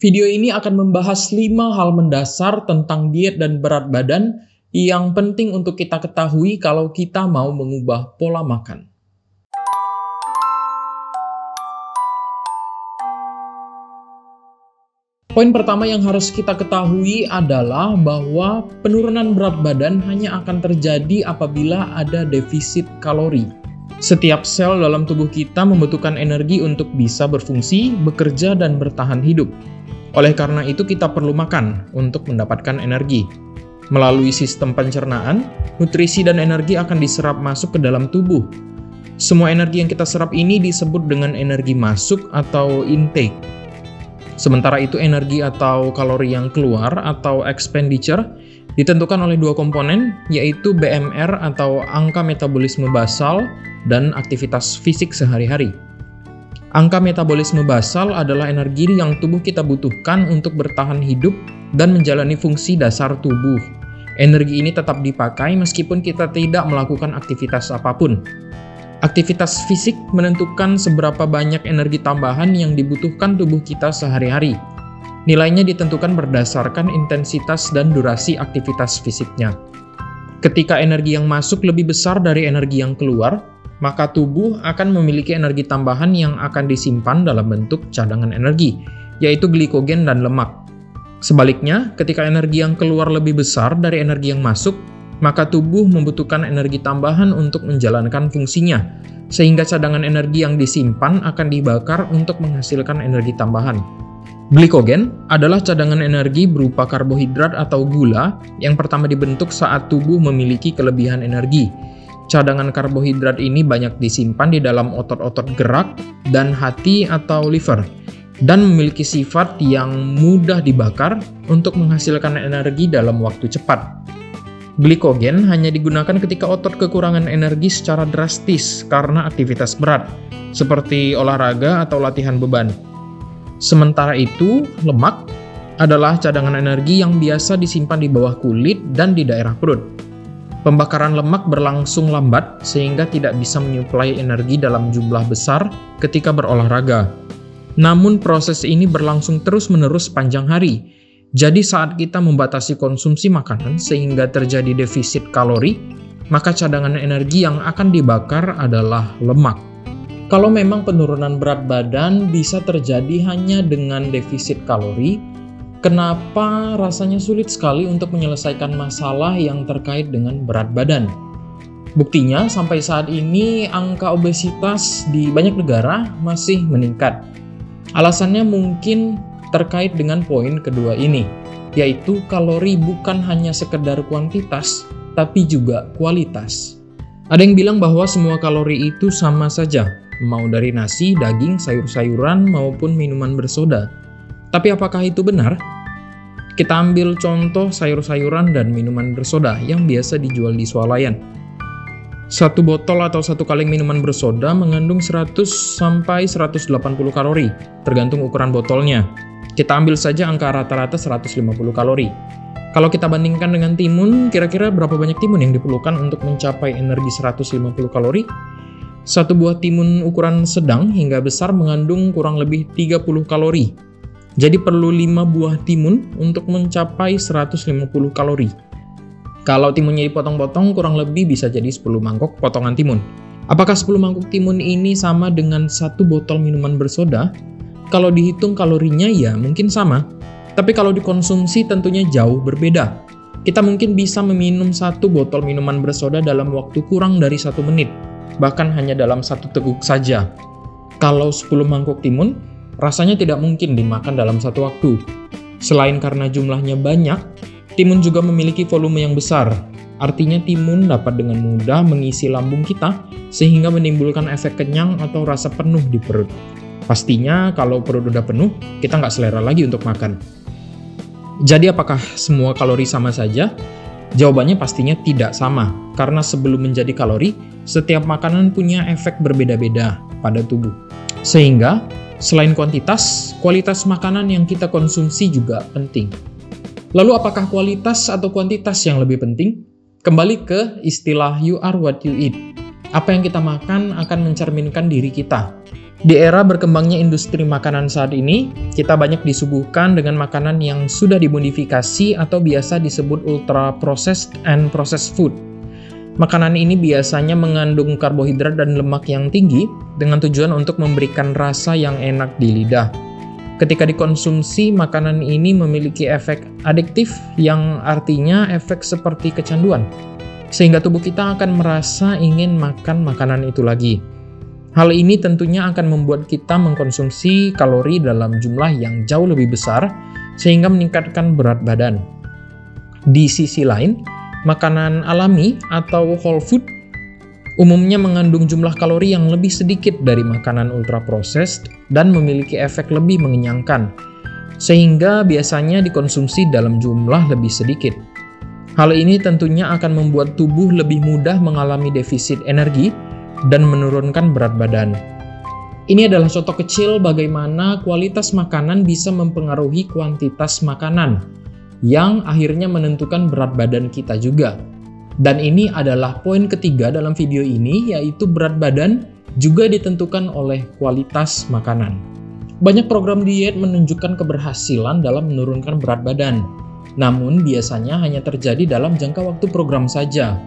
Video ini akan membahas 5 hal mendasar tentang diet dan berat badan yang penting untuk kita ketahui kalau kita mau mengubah pola makan. Poin pertama yang harus kita ketahui adalah bahwa penurunan berat badan hanya akan terjadi apabila ada defisit kalori. Setiap sel dalam tubuh kita membutuhkan energi untuk bisa berfungsi, bekerja, dan bertahan hidup. Oleh karena itu kita perlu makan untuk mendapatkan energi. Melalui sistem pencernaan, nutrisi dan energi akan diserap masuk ke dalam tubuh. Semua energi yang kita serap ini disebut dengan energi masuk atau intake. Sementara itu energi atau kalori yang keluar atau expenditure ditentukan oleh dua komponen, yaitu BMR atau angka metabolisme basal dan aktivitas fisik sehari-hari. Angka metabolisme basal adalah energi yang tubuh kita butuhkan untuk bertahan hidup dan menjalani fungsi dasar tubuh. Energi ini tetap dipakai meskipun kita tidak melakukan aktivitas apapun. Aktivitas fisik menentukan seberapa banyak energi tambahan yang dibutuhkan tubuh kita sehari-hari. Nilainya ditentukan berdasarkan intensitas dan durasi aktivitas fisiknya. Ketika energi yang masuk lebih besar dari energi yang keluar, maka tubuh akan memiliki energi tambahan yang akan disimpan dalam bentuk cadangan energi, yaitu glikogen dan lemak. Sebaliknya, ketika energi yang keluar lebih besar dari energi yang masuk, maka tubuh membutuhkan energi tambahan untuk menjalankan fungsinya, sehingga cadangan energi yang disimpan akan dibakar untuk menghasilkan energi tambahan. Glikogen adalah cadangan energi berupa karbohidrat atau gula yang pertama dibentuk saat tubuh memiliki kelebihan energi. Cadangan karbohidrat ini banyak disimpan di dalam otot-otot gerak dan hati atau liver, dan memiliki sifat yang mudah dibakar untuk menghasilkan energi dalam waktu cepat. Glikogen hanya digunakan ketika otot kekurangan energi secara drastis karena aktivitas berat, seperti olahraga atau latihan beban. Sementara itu, lemak adalah cadangan energi yang biasa disimpan di bawah kulit dan di daerah perut. Pembakaran lemak berlangsung lambat sehingga tidak bisa menyuplai energi dalam jumlah besar ketika berolahraga. Namun proses ini berlangsung terus-menerus sepanjang hari. Jadi saat kita membatasi konsumsi makanan sehingga terjadi defisit kalori, maka cadangan energi yang akan dibakar adalah lemak. Kalau memang penurunan berat badan bisa terjadi hanya dengan defisit kalori, kenapa rasanya sulit sekali untuk menyelesaikan masalah yang terkait dengan berat badan? Buktinya, sampai saat ini angka obesitas di banyak negara masih meningkat. Alasannya mungkin terkait dengan poin kedua ini, yaitu kalori bukan hanya sekedar kuantitas, tapi juga kualitas. Ada yang bilang bahwa semua kalori itu sama saja, mau dari nasi, daging, sayur-sayuran, maupun minuman bersoda. Tapi apakah itu benar? Kita ambil contoh sayur-sayuran dan minuman bersoda yang biasa dijual di swalayan. Satu botol atau satu kaleng minuman bersoda mengandung 100-180 kalori, tergantung ukuran botolnya. Kita ambil saja angka rata-rata 150 kalori. Kalau kita bandingkan dengan timun, kira-kira berapa banyak timun yang diperlukan untuk mencapai energi 150 kalori? Satu buah timun ukuran sedang hingga besar mengandung kurang lebih 30 kalori. Jadi perlu 5 buah timun untuk mencapai 150 kalori. Kalau timunnya dipotong-potong, kurang lebih bisa jadi 10 mangkok potongan timun. Apakah 10 mangkok timun ini sama dengan satu botol minuman bersoda? Kalau dihitung kalorinya ya mungkin sama. Tapi kalau dikonsumsi tentunya jauh berbeda. Kita mungkin bisa meminum satu botol minuman bersoda dalam waktu kurang dari 1 menit. Bahkan hanya dalam 1 teguk saja. Kalau 10 mangkok timun, rasanya tidak mungkin dimakan dalam satu waktu. Selain karena jumlahnya banyak, timun juga memiliki volume yang besar. Artinya timun dapat dengan mudah mengisi lambung kita sehingga menimbulkan efek kenyang atau rasa penuh di perut. Pastinya kalau perut udah penuh, kita nggak selera lagi untuk makan. Jadi apakah semua kalori sama saja? Jawabannya pastinya tidak sama, karena sebelum menjadi kalori, setiap makanan punya efek berbeda-beda pada tubuh. Sehingga, selain kuantitas, kualitas makanan yang kita konsumsi juga penting. Lalu apakah kualitas atau kuantitas yang lebih penting? Kembali ke istilah you are what you eat. Apa yang kita makan akan mencerminkan diri kita. Di era berkembangnya industri makanan saat ini, kita banyak disuguhkan dengan makanan yang sudah dimodifikasi atau biasa disebut ultra processed and processed food. Makanan ini biasanya mengandung karbohidrat dan lemak yang tinggi dengan tujuan untuk memberikan rasa yang enak di lidah. Ketika dikonsumsi, makanan ini memiliki efek adiktif yang artinya efek seperti kecanduan, sehingga tubuh kita akan merasa ingin makan makanan itu lagi. Hal ini tentunya akan membuat kita mengkonsumsi kalori dalam jumlah yang jauh lebih besar, sehingga meningkatkan berat badan. Di sisi lain, makanan alami atau whole food umumnya mengandung jumlah kalori yang lebih sedikit dari makanan ultra processed dan memiliki efek lebih mengenyangkan, sehingga biasanya dikonsumsi dalam jumlah lebih sedikit. Hal ini tentunya akan membuat tubuh lebih mudah mengalami defisit energi dan menurunkan berat badan. Ini adalah contoh kecil bagaimana kualitas makanan bisa mempengaruhi kuantitas makanan, yang akhirnya menentukan berat badan kita juga. Dan ini adalah poin ketiga dalam video ini, yaitu berat badan juga ditentukan oleh kualitas makanan. Banyak program diet menunjukkan keberhasilan dalam menurunkan berat badan, namun biasanya hanya terjadi dalam jangka waktu program saja.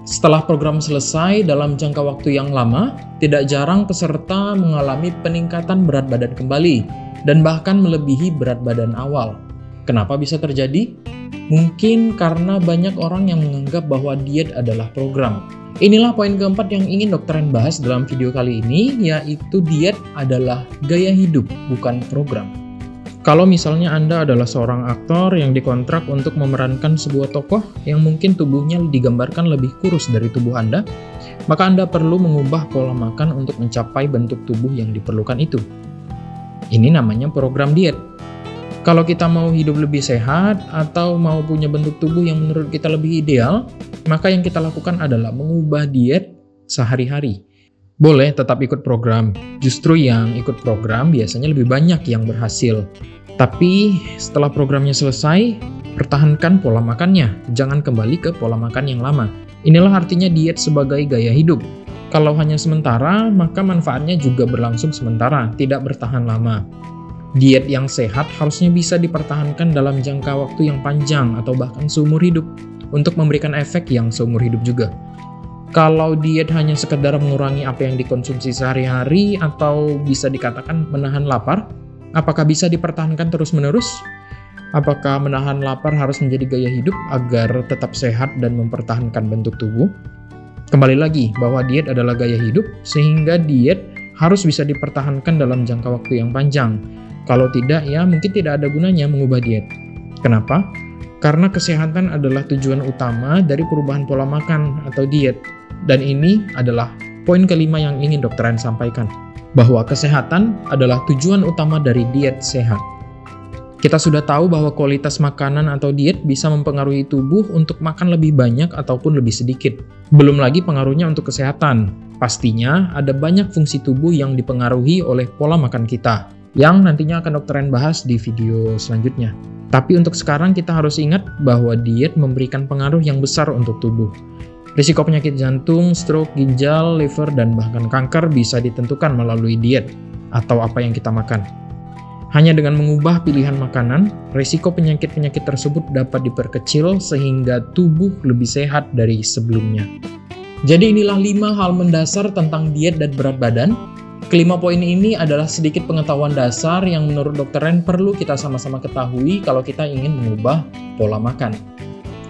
Setelah program selesai dalam jangka waktu yang lama, tidak jarang peserta mengalami peningkatan berat badan kembali dan bahkan melebihi berat badan awal. Kenapa bisa terjadi? Mungkin karena banyak orang yang menganggap bahwa diet adalah program. Inilah poin keempat yang ingin Dr. Ren bahas dalam video kali ini, yaitu diet adalah gaya hidup, bukan program. Kalau misalnya Anda adalah seorang aktor yang dikontrak untuk memerankan sebuah tokoh yang mungkin tubuhnya digambarkan lebih kurus dari tubuh Anda, maka Anda perlu mengubah pola makan untuk mencapai bentuk tubuh yang diperlukan itu. Ini namanya program diet. Kalau kita mau hidup lebih sehat atau mau punya bentuk tubuh yang menurut kita lebih ideal, maka yang kita lakukan adalah mengubah diet sehari-hari. Boleh tetap ikut program, justru yang ikut program biasanya lebih banyak yang berhasil. Tapi setelah programnya selesai, pertahankan pola makannya, jangan kembali ke pola makan yang lama. Inilah artinya diet sebagai gaya hidup. Kalau hanya sementara, maka manfaatnya juga berlangsung sementara, tidak bertahan lama. Diet yang sehat harusnya bisa dipertahankan dalam jangka waktu yang panjang atau bahkan seumur hidup, untuk memberikan efek yang seumur hidup juga. Kalau diet hanya sekedar mengurangi apa yang dikonsumsi sehari-hari atau bisa dikatakan menahan lapar, apakah bisa dipertahankan terus-menerus? Apakah menahan lapar harus menjadi gaya hidup agar tetap sehat dan mempertahankan bentuk tubuh? Kembali lagi bahwa diet adalah gaya hidup, sehingga diet harus bisa dipertahankan dalam jangka waktu yang panjang. Kalau tidak, ya mungkin tidak ada gunanya mengubah diet. Kenapa? Karena kesehatan adalah tujuan utama dari perubahan pola makan atau diet. Dan ini adalah poin kelima yang ingin Dr. Ren sampaikan, bahwa kesehatan adalah tujuan utama dari diet sehat. Kita sudah tahu bahwa kualitas makanan atau diet bisa mempengaruhi tubuh untuk makan lebih banyak ataupun lebih sedikit. Belum lagi pengaruhnya untuk kesehatan. Pastinya ada banyak fungsi tubuh yang dipengaruhi oleh pola makan kita, yang nantinya akan Dr. Ren bahas di video selanjutnya. Tapi untuk sekarang kita harus ingat bahwa diet memberikan pengaruh yang besar untuk tubuh. Risiko penyakit jantung, stroke, ginjal, liver, dan bahkan kanker bisa ditentukan melalui diet atau apa yang kita makan. Hanya dengan mengubah pilihan makanan, risiko penyakit-penyakit tersebut dapat diperkecil sehingga tubuh lebih sehat dari sebelumnya. Jadi inilah 5 hal mendasar tentang diet dan berat badan. Kelima poin ini adalah sedikit pengetahuan dasar yang menurut Dr. Ren perlu kita sama-sama ketahui kalau kita ingin mengubah pola makan.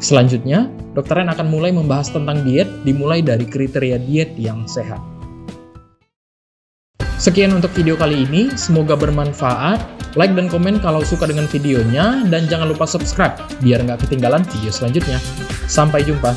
Selanjutnya, Dr. Ren akan mulai membahas tentang diet, dimulai dari kriteria diet yang sehat. Sekian untuk video kali ini, semoga bermanfaat. Like dan komen kalau suka dengan videonya, dan jangan lupa subscribe biar nggak ketinggalan video selanjutnya. Sampai jumpa.